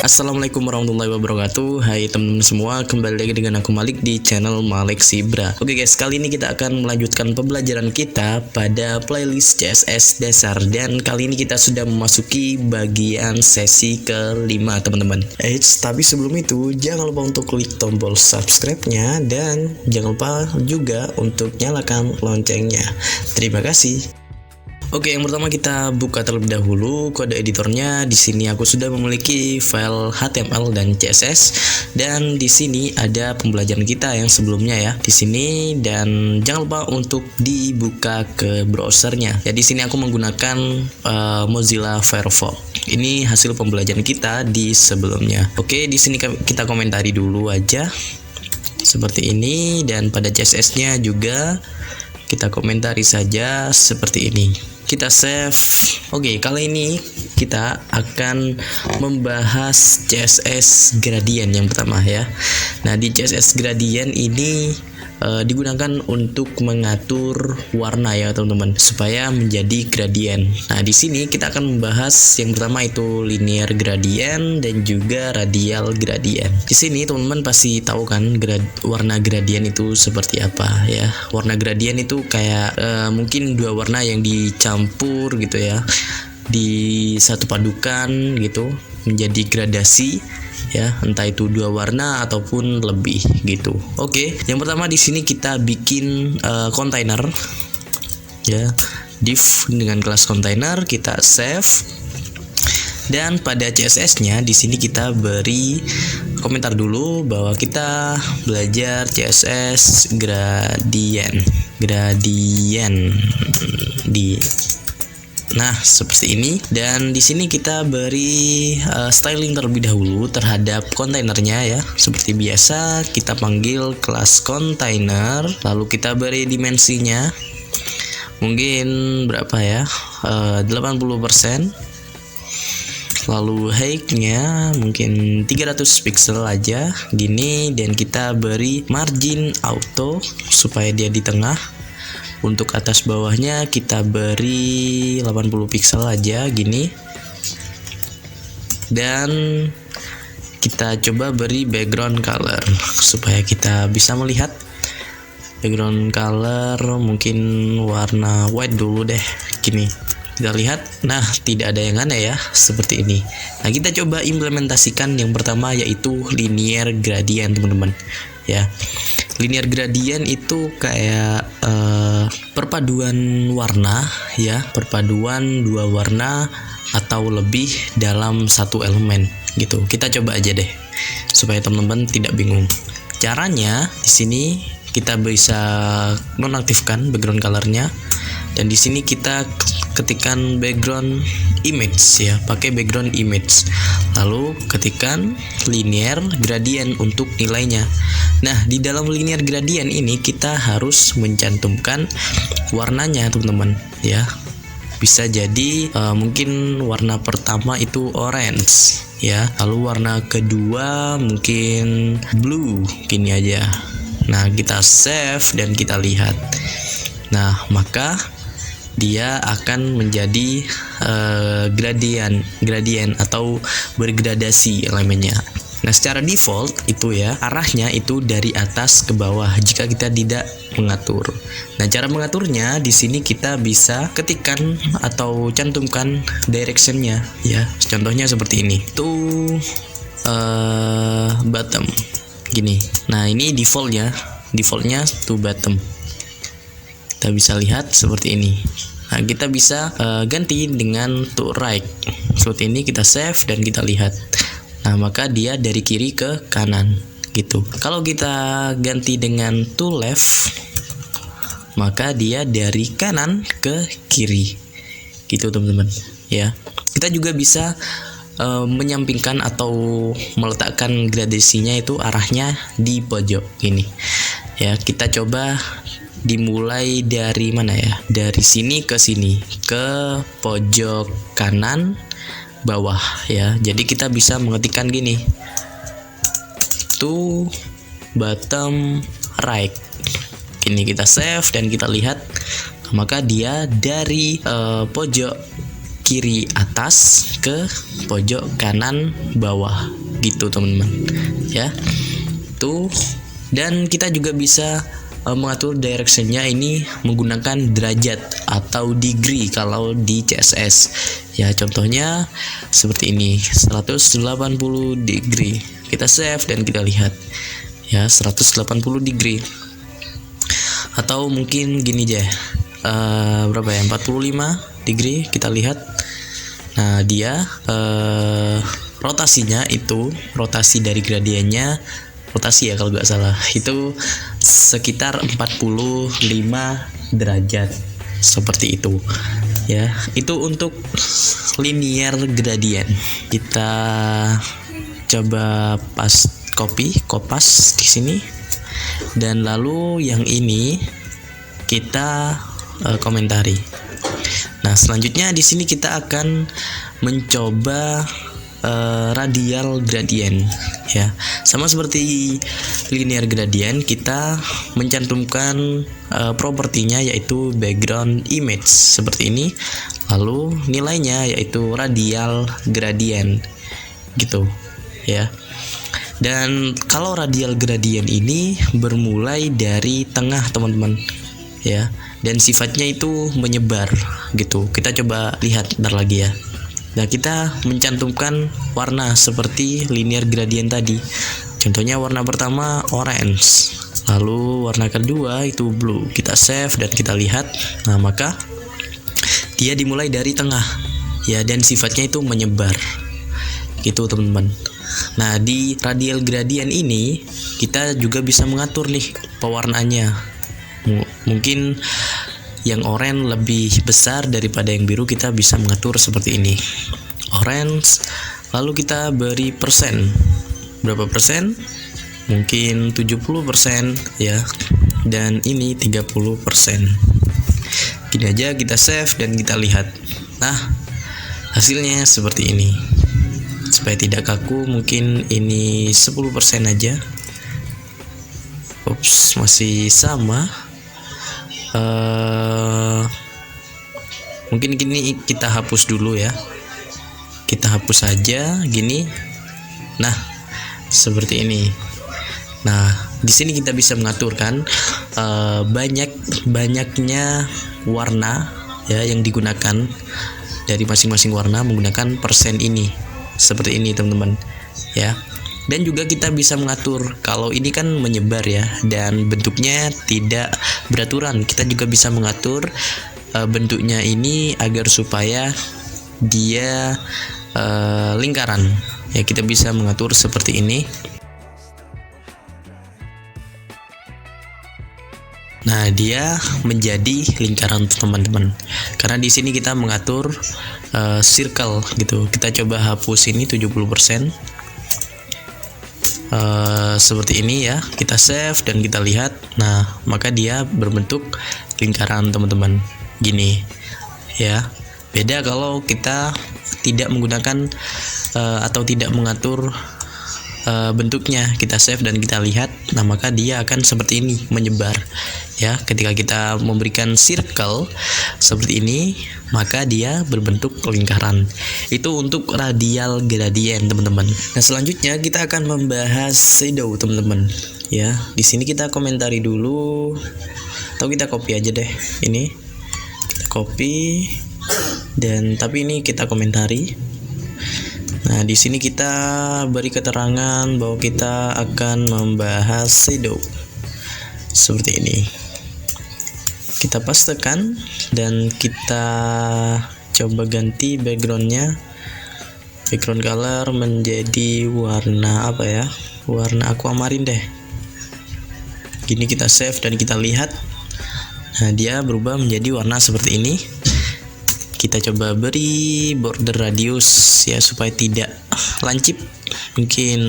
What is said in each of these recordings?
Assalamualaikum warahmatullahi wabarakatuh. Hai teman-teman semua, kembali lagi dengan aku Malik di channel Malik Sibra. Oke guys, kali ini kita akan melanjutkan pembelajaran kita pada playlist CSS dasar. Dan kali ini kita sudah memasuki bagian sesi kelima teman-teman. Tapi sebelum itu jangan lupa untuk klik tombol subscribe-nya dan jangan lupa juga untuk nyalakan loncengnya. Terima kasih. Oke, yang pertama kita buka terlebih dahulu kode editornya. Di sini aku sudah memiliki file HTML dan CSS, dan di sini ada pembelajaran kita yang sebelumnya ya. Di sini, dan jangan lupa untuk dibuka ke browsernya. Ya, di sini aku menggunakan Mozilla Firefox. Ini hasil pembelajaran kita di sebelumnya. Oke, di sini kita komentari dulu aja seperti ini, dan pada CSS-nya juga kita komentari saja seperti ini. Kita save. Oke, kali ini kita akan membahas CSS gradient yang pertama ya. Nah, di CSS gradient ini digunakan untuk mengatur warna ya teman-teman, supaya menjadi gradient. Nah, di sini kita akan membahas yang pertama itu linear gradient dan juga radial gradient. Di sini teman-teman pasti tahu kan warna gradient itu seperti apa ya. Warna gradient itu kayak mungkin dua warna yang dicampur gitu ya, di satu padukan gitu menjadi gradasi ya, entah itu dua warna ataupun lebih gitu. Oke, yang pertama di sini kita bikin container ya, div dengan kelas container, kita save. Dan pada CSS-nya di sini kita beri komentar dulu bahwa kita belajar CSS gradient di. Nah, seperti ini. Dan di sini kita beri styling terlebih dahulu terhadap kontainernya ya. Seperti biasa kita panggil kelas container, lalu kita beri dimensinya. Mungkin berapa ya? 80%. Lalu height-nya mungkin 300 pixel aja gini, dan kita beri margin auto supaya dia di tengah. Untuk atas bawahnya kita beri 80 pixel aja gini. Dan kita coba beri background color supaya kita bisa melihat background color, mungkin warna white dulu deh gini. Kita lihat, nah tidak ada yang aneh ya, seperti ini. Nah, kita coba implementasikan yang pertama yaitu linear gradient teman-teman ya. Linear gradient itu kayak perpaduan warna ya, perpaduan dua warna atau lebih dalam satu elemen gitu. Kita coba aja deh supaya teman-teman tidak bingung. Caranya di sini kita bisa nonaktifkan background colornya, dan di sini kita ketikkan background image ya, pakai background image, lalu ketikkan linear gradient untuk nilainya. Nah, di dalam linear gradient ini kita harus mencantumkan warnanya teman-teman ya. Bisa jadi mungkin warna pertama itu orange ya, lalu warna kedua mungkin blue gini aja. Nah, kita save dan kita lihat. Nah, maka dia akan menjadi gradient atau bergradasi elemennya. Nah, secara default itu ya, arahnya itu dari atas ke bawah jika kita tidak mengatur. Nah, cara mengaturnya di sini kita bisa ketikkan atau cantumkan directionnya ya. Contohnya seperti ini. Bottom gini. Nah, ini defaultnya to bottom. Kita bisa lihat seperti ini. Nah, kita bisa ganti dengan to right. Seperti ini, kita save dan kita lihat. Nah, maka dia dari kiri ke kanan gitu. Kalau kita ganti dengan to left, maka dia dari kanan ke kiri gitu teman-teman ya. Kita juga bisa menyampingkan atau meletakkan gradasinya itu arahnya di pojok ini ya. Kita coba dimulai dari mana ya? Dari sini ke sini, ke pojok kanan bawah ya. Jadi kita bisa mengetikkan gini, to bottom right. Ini kita save dan kita lihat, maka dia dari pojok kiri atas ke pojok kanan bawah gitu teman-teman ya. Tuh, dan kita juga bisa mengatur directionnya ini menggunakan derajat atau degree kalau di CSS ya. Contohnya seperti ini, 180 degree. Kita save dan kita lihat ya, 180 degree. Atau mungkin gini aja, berapa ya, 45 degree. Kita lihat, nah dia rotasinya itu, rotasi dari gradiennya, rotasi ya kalau nggak salah, itu sekitar 45 derajat seperti itu ya. Itu untuk linear gradient. Kita coba kopas di sini, dan lalu yang ini kita komentari. Nah, selanjutnya di sini kita akan mencoba radial gradient ya. Sama seperti linear gradient, kita mencantumkan propertinya yaitu background image seperti ini, lalu nilainya yaitu radial gradient gitu ya. Dan kalau radial gradient ini bermulai dari tengah teman-teman ya, dan sifatnya itu menyebar gitu. Kita coba lihat bentar lagi ya. Nah, kita mencantumkan warna seperti linear gradient tadi. Contohnya warna pertama orange, lalu warna kedua itu blue. Kita save dan kita lihat. Nah, maka dia dimulai dari tengah ya, dan sifatnya itu menyebar gitu teman-teman. Nah, di radial gradient ini kita juga bisa mengatur nih pewarnaannya. Mungkin yang oranye lebih besar daripada yang biru, kita bisa mengatur seperti ini. Orange, lalu kita beri persen. Berapa persen? Mungkin 70% ya. Dan ini 30%. Gini aja, kita save dan kita lihat. Nah, hasilnya seperti ini. Supaya tidak kaku, mungkin ini 10% aja. Ups, masih sama. Mungkin gini kita hapus dulu ya. Kita hapus saja gini. Nah, seperti ini. Nah, di sini kita bisa mengaturkan banyaknya warna ya yang digunakan. Dari masing-masing warna menggunakan persen ini. Seperti ini teman-teman ya. Dan juga kita bisa mengatur, kalau ini kan menyebar ya, dan bentuknya tidak beraturan. Kita juga bisa mengatur bentuknya ini agar supaya dia lingkaran ya. Kita bisa mengatur seperti ini. Nah, dia menjadi lingkaran teman-teman. Karena di sini kita mengatur circle gitu. Kita coba hapus ini 70%. Seperti ini ya. Kita save dan kita lihat. Nah, maka dia berbentuk lingkaran teman-teman. Gini ya. Beda kalau kita tidak menggunakan atau tidak mengatur bentuknya. Kita save dan kita lihat. Nah, maka dia akan seperti ini, menyebar ya. Ketika kita memberikan circle seperti ini, maka dia berbentuk lingkaran. Itu untuk radial gradient teman-teman. Nah, selanjutnya kita akan membahas shadow teman-teman ya. Di sini kita komentari dulu, atau kita copy aja deh. Ini kita copy, dan tapi ini kita komentari. Nah, di sini kita beri keterangan bahwa kita akan membahas shadow seperti ini. Kita pastekan dan kita coba ganti backgroundnya. Background color menjadi warna apa ya? Warna aquamarine deh. Gini, kita save dan kita lihat. Nah, dia berubah menjadi warna seperti ini. Kita coba beri border radius ya, supaya tidak lancip. Mungkin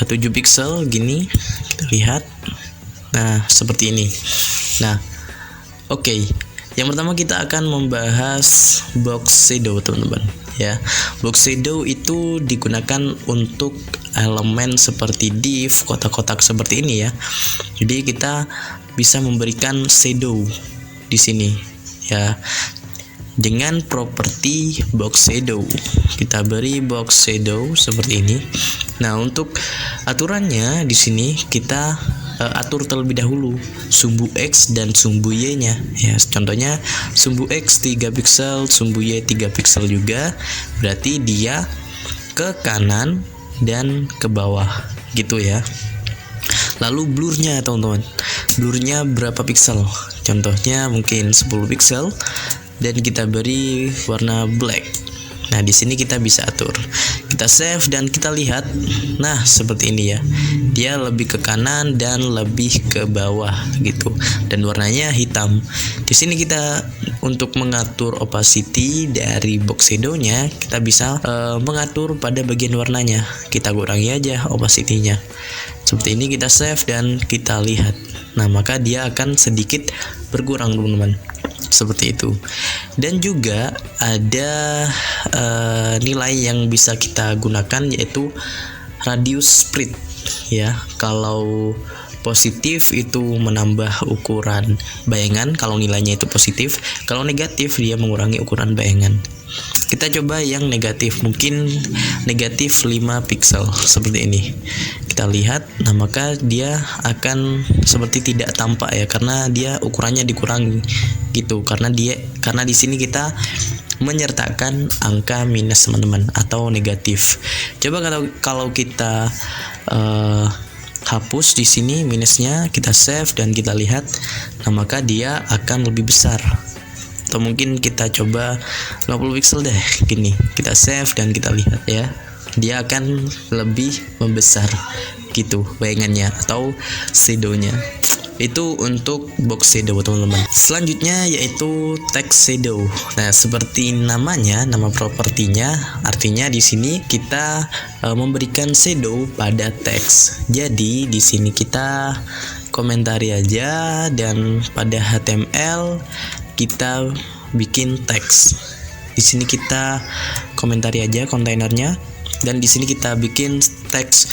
7 pixel gini. Kita lihat. Nah, seperti ini. Nah, oke. Yang pertama kita akan membahas box shadow teman-teman ya. Box shadow itu digunakan untuk elemen seperti div, kotak-kotak seperti ini ya. Jadi kita bisa memberikan shadow di sini ya. dengan properti box shadow. Kita beri box shadow seperti ini. Nah, untuk aturannya di sini kita atur terlebih dahulu sumbu X dan sumbu Y-nya ya. Contohnya sumbu X 3 pixel, sumbu Y 3 pixel juga, berarti dia ke kanan dan ke bawah gitu ya. Lalu blurnya teman-teman, blurnya berapa pixel? Contohnya mungkin 10 pixel dan kita beri warna black. Nah, di sini kita bisa atur. Kita save dan kita lihat. Nah, seperti ini ya. Dia lebih ke kanan dan lebih ke bawah gitu. Dan warnanya hitam. Di sini kita untuk mengatur opacity dari box shadow-nya, kita bisa mengatur pada bagian warnanya. Kita kurangi aja opacity-nya. Seperti ini, kita save dan kita lihat. Nah, maka dia akan sedikit berkurang teman-teman. Seperti itu. Dan juga ada nilai yang bisa kita gunakan, yaitu radius split ya. Kalau positif itu menambah ukuran bayangan kalau nilainya itu positif, kalau negatif dia mengurangi ukuran bayangan. Kita coba yang negatif, mungkin negatif 5 pixel seperti ini. Kita lihat, nah maka dia akan seperti tidak tampak ya, karena dia ukurannya dikurangi gitu. Karena di sini kita menyertakan angka minus teman-teman, atau negatif. Coba kalau kita hapus di sini minusnya, kita save dan kita lihat, nah maka dia akan lebih besar. Atau mungkin kita coba 50 pixel deh, gini. Kita save dan kita lihat ya, dia akan lebih membesar gitu bayangannya atau shadow-nya. Itu untuk box shadow teman-teman. Selanjutnya yaitu text shadow. Nah, seperti namanya, nama propertinya, artinya di sini kita memberikan shadow pada teks. Jadi di sini kita komentari aja, dan pada HTML kita bikin teks. Di sini kita komentari aja kontainernya, dan di sini kita bikin teks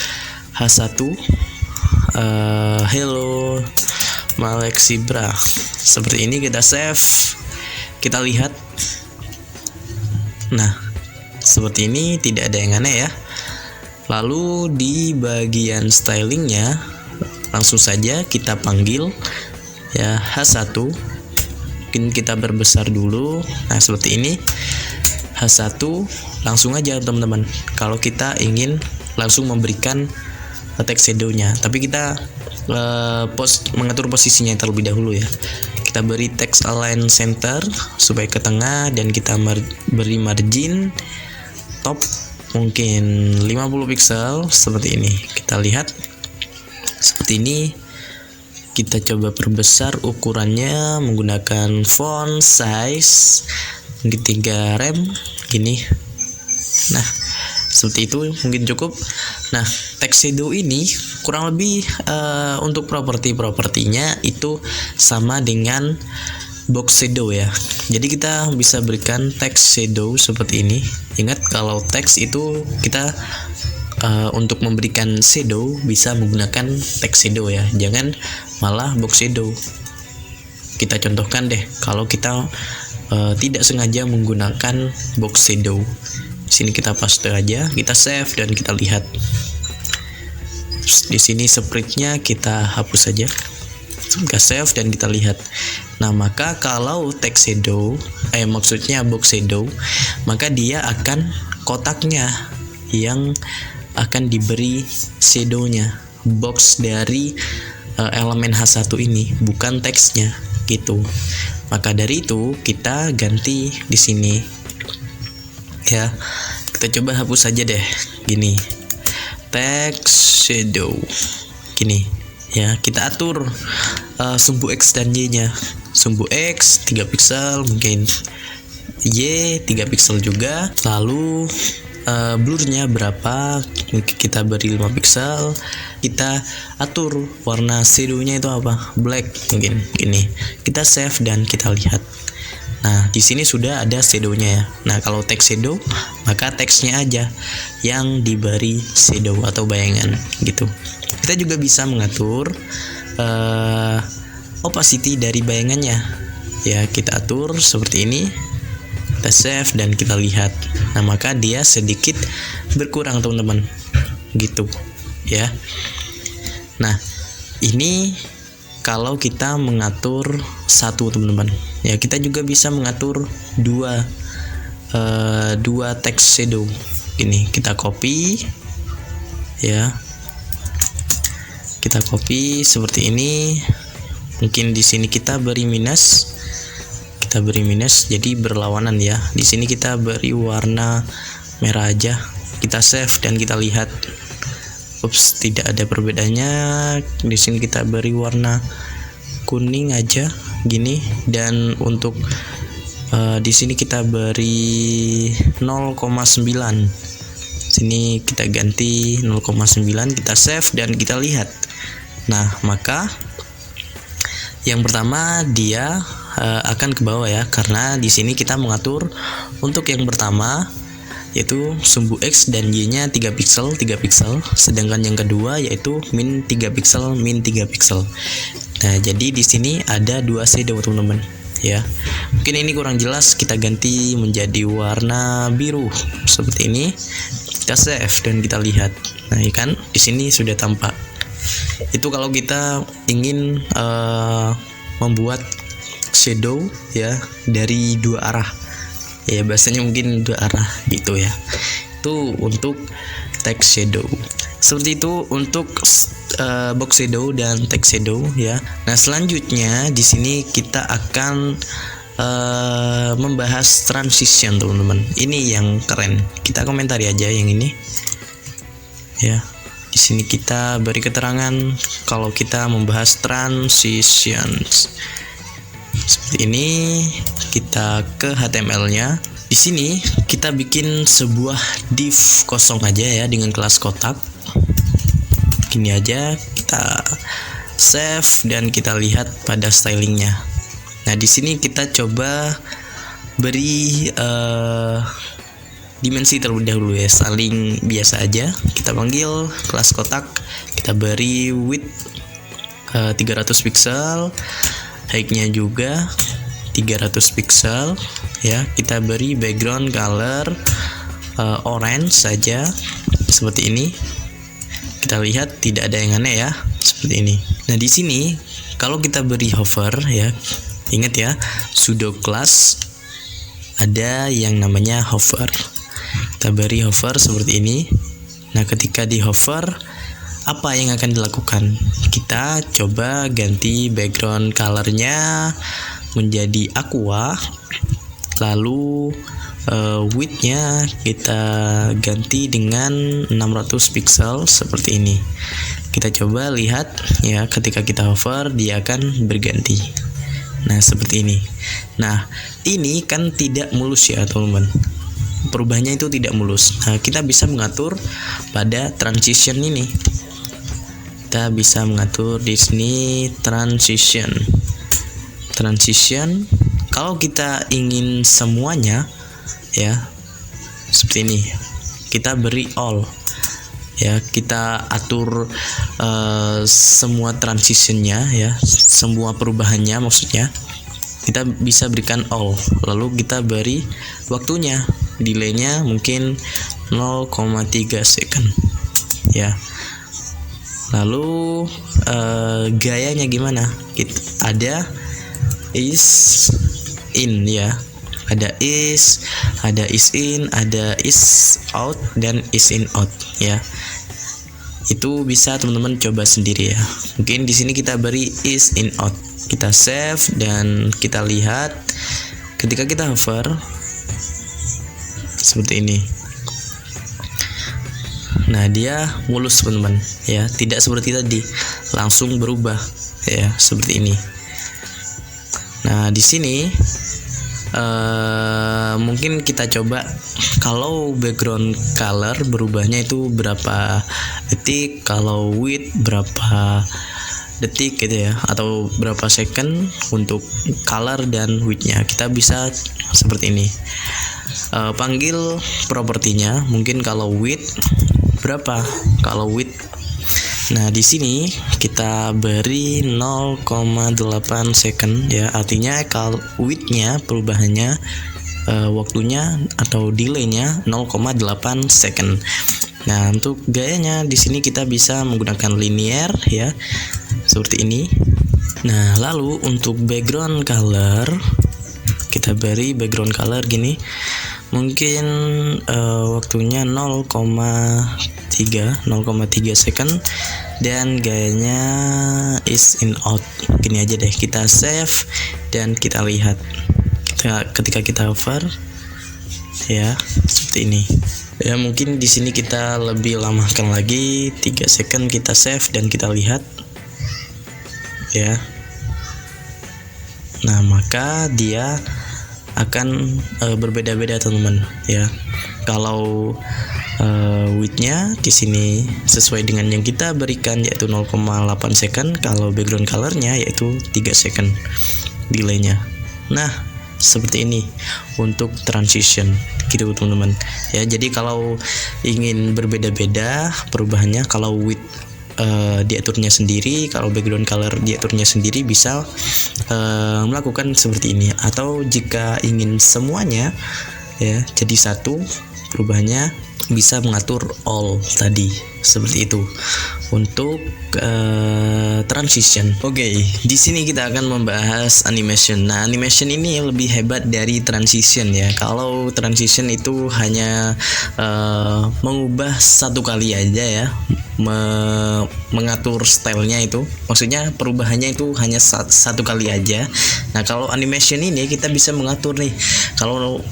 H1 hello Malek Zebra. Seperti ini, kita save, kita lihat. Nah, seperti ini, tidak ada yang aneh ya. Lalu di bagian stylingnya langsung saja kita panggil ya H1. Mungkin kita berbesar dulu. Nah, seperti ini H1, langsung aja teman-teman. Kalau kita ingin langsung memberikan text shadow-nya, tapi kita mengatur posisinya terlebih dahulu ya. Kita beri text align center supaya ke tengah, dan kita beri margin top mungkin 50 pixel seperti ini. Kita lihat seperti ini. Kita coba perbesar ukurannya menggunakan font size mungkin 3 rem gini. Nah, seperti itu mungkin cukup. Nah, text shadow ini kurang lebih untuk propertinya itu sama dengan box shadow ya. Jadi kita bisa berikan text shadow seperti ini. Ingat, kalau teks itu kita untuk memberikan shadow bisa menggunakan text shadow ya, jangan malah box shadow. Kita contohkan deh, kalau kita tidak sengaja menggunakan box shadow. Di sini kita paste aja, kita save dan kita lihat. Di sini spreadnya kita hapus saja, kita save dan kita lihat. Nah, maka kalau text shadow, maksudnya box shadow, maka dia akan kotaknya yang akan diberi shadow-nya, box dari elemen H1 ini, bukan teksnya gitu. Maka dari itu kita ganti di sini ya. Kita coba hapus saja deh, gini, text shadow gini ya. Kita atur sumbu X dan Y-nya. Sumbu X 3 pixel, mungkin Y 3 pixel juga. Lalu blurnya berapa, kita beri 5 pixel. Kita atur warna shadow-nya itu apa, black mungkin gini. Kita save dan kita lihat. Nah, di sini sudah ada shadow-nya ya. Nah, kalau text shadow, maka teksnya aja yang diberi shadow atau bayangan gitu. Kita juga bisa mengatur opacity dari bayangannya ya. Kita atur seperti ini. Kita save dan kita lihat. Nah, maka dia sedikit berkurang teman-teman. Gitu ya. Nah, ini kalau kita mengatur satu teman-teman. Ya, kita juga bisa mengatur dua text shadow. Ini kita copy ya. Kita copy seperti ini. Mungkin di sini kita beri minus. Kita beri minus jadi berlawanan ya. Di sini kita beri warna merah aja. Kita save dan kita lihat. Ups, tidak ada perbedaannya. Di sini kita beri warna kuning aja gini, dan untuk di sini kita beri 0,9. Sini kita ganti 0,9, kita save dan kita lihat. Nah, maka yang pertama dia akan ke bawah ya, karena di sini kita mengatur untuk yang pertama yaitu sumbu X dan Y-nya 3 piksel, sedangkan yang kedua yaitu min 3 piksel, min 3 piksel. Nah, jadi di sini ada dua shadow teman-teman ya. Mungkin ini kurang jelas, kita ganti menjadi warna biru seperti ini. Kita save dan kita lihat. Nah, ya kan di sini sudah tampak. Itu kalau kita ingin membuat shadow ya dari dua arah ya, bahasanya mungkin dua arah gitu ya. Itu untuk text shadow. Seperti itu untuk box shadow dan text shadow ya. Nah, selanjutnya di sini kita akan membahas transition teman-teman. Ini yang keren. Kita komentari aja yang ini ya. Di sini kita beri keterangan kalau kita membahas transitions. Seperti ini, kita ke HTML-nya. Di sini kita bikin sebuah div kosong aja ya dengan kelas kotak. Gini aja, kita save dan kita lihat pada stylingnya. Nah, di sini kita coba beri dimensi terlebih dahulu ya, styling biasa aja. Kita panggil kelas kotak, kita beri width 300 pixel, height-nya juga 300 pixel ya. Kita beri background color orange saja seperti ini. Kita lihat tidak ada yang aneh ya, seperti ini. Nah, di sini kalau kita beri hover ya, ingat ya, pseudo class ada yang namanya hover. Kita beri hover seperti ini. Nah, ketika di hover, apa yang akan dilakukan? Kita coba ganti background colornya menjadi aqua, lalu width-nya kita ganti dengan 600 pixel seperti ini. Kita coba lihat ya, ketika kita hover dia akan berganti. Nah, seperti ini. Nah, ini kan tidak mulus ya teman-teman, perubahannya itu tidak mulus. Nah, kita bisa mengatur pada transition ini. Kita bisa mengatur di sini transition. Kalau kita ingin semuanya ya seperti ini, kita beri all ya. Kita atur semua transitionnya ya, semua perubahannya maksudnya. Kita bisa berikan all, lalu kita beri waktunya, delaynya mungkin 0,3 second ya. Lalu gayanya gimana? Ada is in ya, ada is in, ada is out, dan is in out ya. Itu bisa teman-teman coba sendiri ya. Mungkin di sini kita beri is in out. Kita save dan kita lihat ketika kita hover seperti ini. Nah, dia mulus teman-teman ya, tidak seperti tadi langsung berubah ya, seperti ini. Nah, di sini mungkin kita coba kalau background color berubahnya itu berapa detik, kalau width berapa detik gitu ya, atau berapa second untuk color dan width-nya. Kita bisa seperti ini. Panggil propertinya, mungkin kalau width berapa, kalau width. Nah, di sini kita beri 0,8 second ya, artinya kalau width-nya perubahannya waktunya atau delaynya 0,8 second. Nah, untuk gayanya di sini kita bisa menggunakan linear ya, seperti ini. Nah, lalu untuk background color kita beri background color gini. Mungkin waktunya 0,3 second dan gayanya is in out. Gini aja deh, kita save dan kita lihat. Ketika kita hover ya, seperti ini. Ya, mungkin di sini kita lebih lamakan lagi 3 second, kita save dan kita lihat ya. Nah, maka dia akan berbeda-beda teman-teman ya. Kalau widthnya di sini sesuai dengan yang kita berikan yaitu 0,8 second, kalau background colornya yaitu 3 second delaynya. Nah, seperti ini untuk transition gitu teman-teman ya. Jadi kalau ingin berbeda-beda perubahannya, kalau width diaturnya sendiri, kalau background color diaturnya sendiri, bisa melakukan seperti ini. Atau jika ingin semuanya ya jadi satu perubahannya, bisa mengatur all tadi, seperti itu untuk transition. Oke, di sini kita akan membahas animation. Nah, animation ini lebih hebat dari transition ya. Kalau transition itu hanya mengubah satu kali aja ya, mengatur stylenya itu, maksudnya perubahannya itu hanya satu kali aja. Nah, kalau animation ini kita bisa mengatur nih, kalau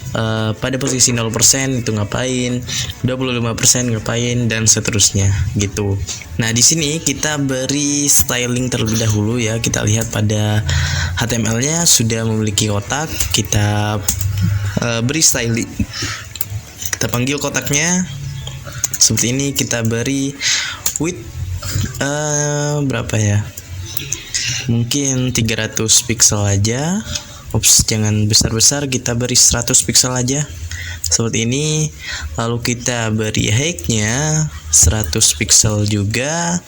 pada posisi 0% itu ngapain, 25% ngapain, dan seterusnya gitu. Nah, di sini kita beri styling terlebih dahulu ya. Kita lihat pada HTML-nya sudah memiliki kotak, kita beri styling. Kita panggil kotaknya seperti ini, kita beri width berapa ya? Mungkin 300 pixel aja. Ups, jangan besar-besar, kita beri 100 pixel aja. Seperti ini. Lalu kita beri height-nya 100 pixel juga.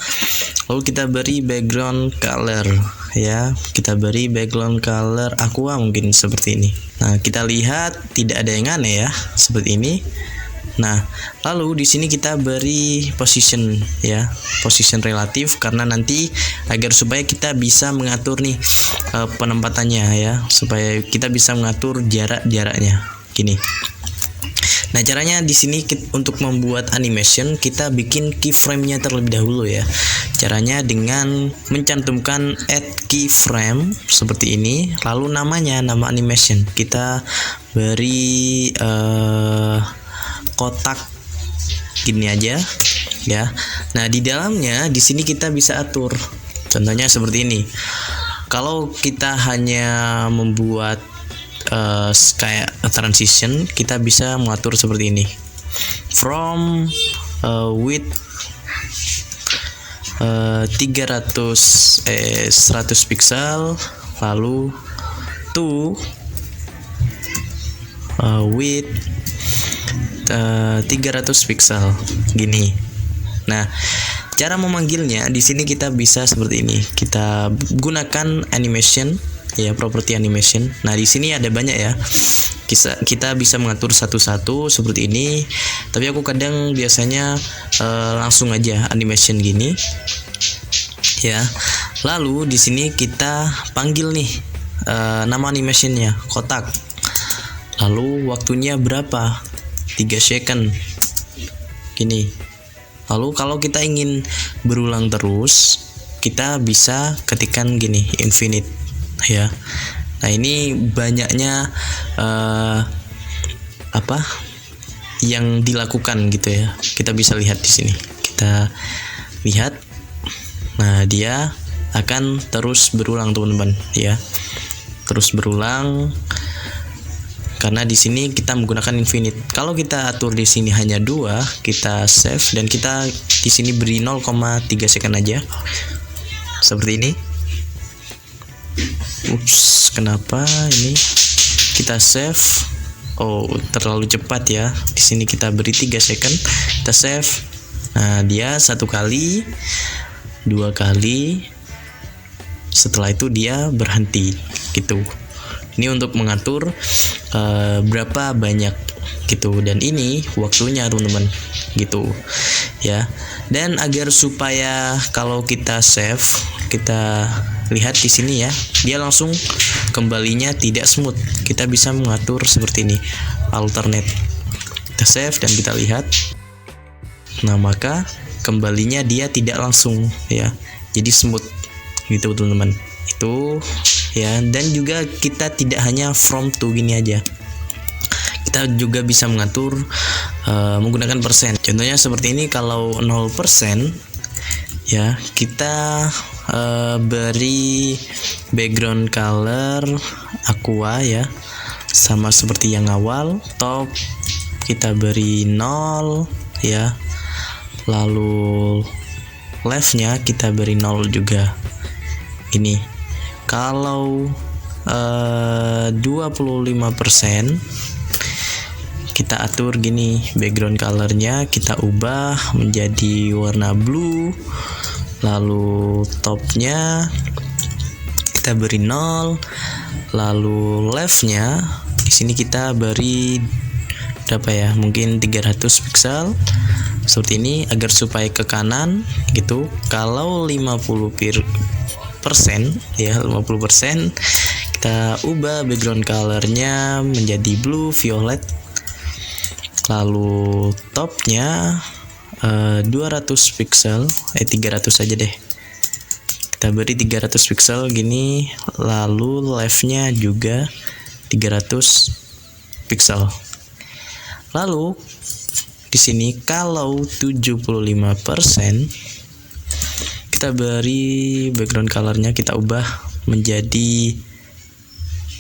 Lalu kita beri background color ya. Kita beri background color aqua mungkin seperti ini. Nah, kita lihat tidak ada yang aneh ya, seperti ini. Nah, lalu di sini kita beri position ya, position relatif, karena nanti agar supaya kita bisa mengatur nih penempatannya ya, supaya kita bisa mengatur jaraknya gini. Nah, caranya di sini untuk membuat animation kita bikin keyframe-nya terlebih dahulu ya. Caranya dengan mencantumkan add keyframe seperti ini, lalu namanya nama animation kita beri kotak gini aja ya. Nah, di dalamnya di sini kita bisa atur. Contohnya seperti ini. Kalau kita hanya membuat kayak transition, kita bisa mengatur seperti ini. From width 100 pixel, lalu to width 300 pixel gini. Nah, cara memanggilnya di sini kita bisa seperti ini. Kita gunakan animation ya, property animation. Nah, di sini ada banyak ya. Kita bisa mengatur satu-satu seperti ini. Tapi aku kadang biasanya langsung aja animation gini. Ya. Lalu di sini kita panggil nih nama animationnya kotak. Lalu waktunya berapa? 3 second. Gini. Lalu kalau kita ingin berulang terus, kita bisa ketikkan gini, infinite ya. Nah, ini banyaknya apa yang dilakukan gitu ya. Kita bisa lihat di sini. Kita lihat. Nah, dia akan terus berulang teman-teman ya. Terus berulang karena di sini kita menggunakan infinite. Kalau kita atur di sini hanya 2, kita save dan kita di sini beri 0,3 second aja. Seperti ini. Ups, kenapa ini? Kita save. Oh, terlalu cepat ya. Di sini kita beri 3 second. Kita save. Nah, dia 1 kali, 2 kali. Setelah itu dia berhenti gitu. Ini untuk mengatur berapa banyak gitu, dan ini waktunya teman-teman gitu ya. Dan agar supaya kalau kita save, kita lihat di sini ya, dia langsung kembalinya tidak smooth. Kita bisa mengatur seperti ini, alternate. Kita save dan kita lihat. Nah, maka kembalinya dia tidak langsung ya, jadi smooth gitu teman-teman. Itu ya. Dan juga kita tidak hanya from to gini aja, kita juga bisa mengatur menggunakan persen. Contohnya seperti ini, kalau 0% ya, kita beri background color aqua ya, sama seperti yang awal. Top kita beri 0 ya, lalu leftnya kita beri 0 juga. Ini kalau 25% kita atur gini, background colornya kita ubah menjadi warna blue, lalu topnya kita beri 0, lalu leftnya di sini kita beri berapa ya, mungkin 300 pixel seperti ini, agar supaya ke kanan gitu. Kalau 50% ya, 50% kita ubah background colornya menjadi blue violet, lalu topnya 200 pixel, 300 aja deh, kita beri 300 pixel gini, lalu leftnya juga 300 pixel. Lalu di sini kalau 75% kita beri background colornya, kita ubah menjadi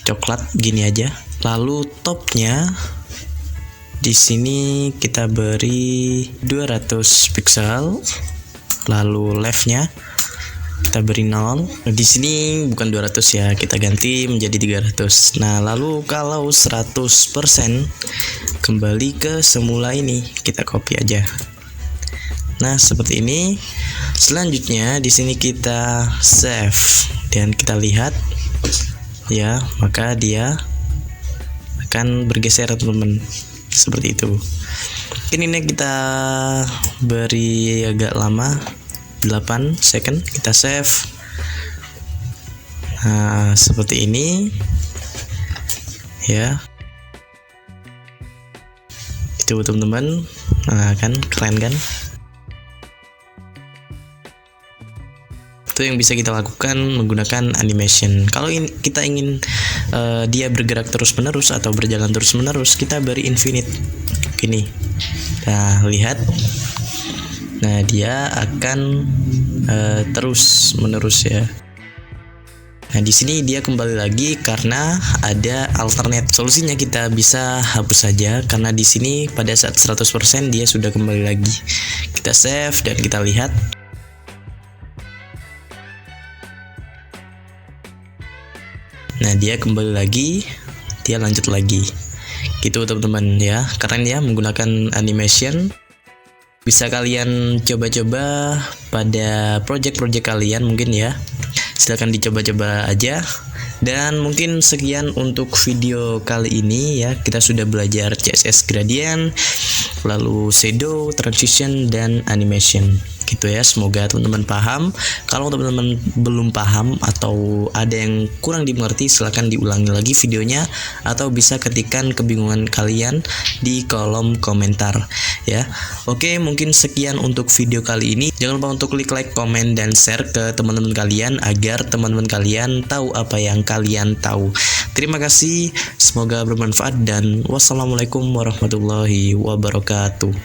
coklat gini aja, lalu topnya di sini kita beri 200 pixel, lalu leftnya kita beri 0. Di sini bukan 200 ya, kita ganti menjadi 300. Nah, lalu kalau 100% kembali ke semula ini, kita copy aja. Nah, seperti ini. Selanjutnya di sini kita save dan kita lihat ya, maka dia akan bergeser teman-teman. Seperti itu. Ini kita beri agak lama, 8 second, kita save. Nah, seperti ini ya, itu teman-teman. Nah, kan keren kan? Itu yang bisa kita lakukan menggunakan animation. Kalau kita ingin dia bergerak terus-menerus atau berjalan terus-menerus, kita beri infinite gini. Nah, lihat. Nah, dia akan terus-menerus ya. Nah, di sini dia kembali lagi karena ada alternate. Solusinya kita bisa hapus saja, karena di sini pada saat 100% dia sudah kembali lagi. Kita save dan kita lihat. Nah, dia kembali lagi, dia lanjut lagi. Gitu teman-teman ya. Keren ya menggunakan animation. Bisa kalian coba-coba pada project-project kalian mungkin ya. Silahkan dicoba-coba aja. Dan mungkin sekian untuk video kali ini ya. Kita sudah belajar CSS gradient, lalu shadow, transition, dan animation. Gitu ya, semoga teman-teman paham. Kalau teman-teman belum paham atau ada yang kurang dimengerti, silahkan diulangi lagi videonya, atau bisa ketikkan kebingungan kalian di kolom komentar ya. Oke, mungkin sekian untuk video kali ini. Jangan lupa untuk klik like, komen, dan share ke teman-teman kalian agar teman-teman kalian tahu apa yang kalian tahu. Terima kasih, semoga bermanfaat, dan wassalamualaikum warahmatullahi wabarakatuh.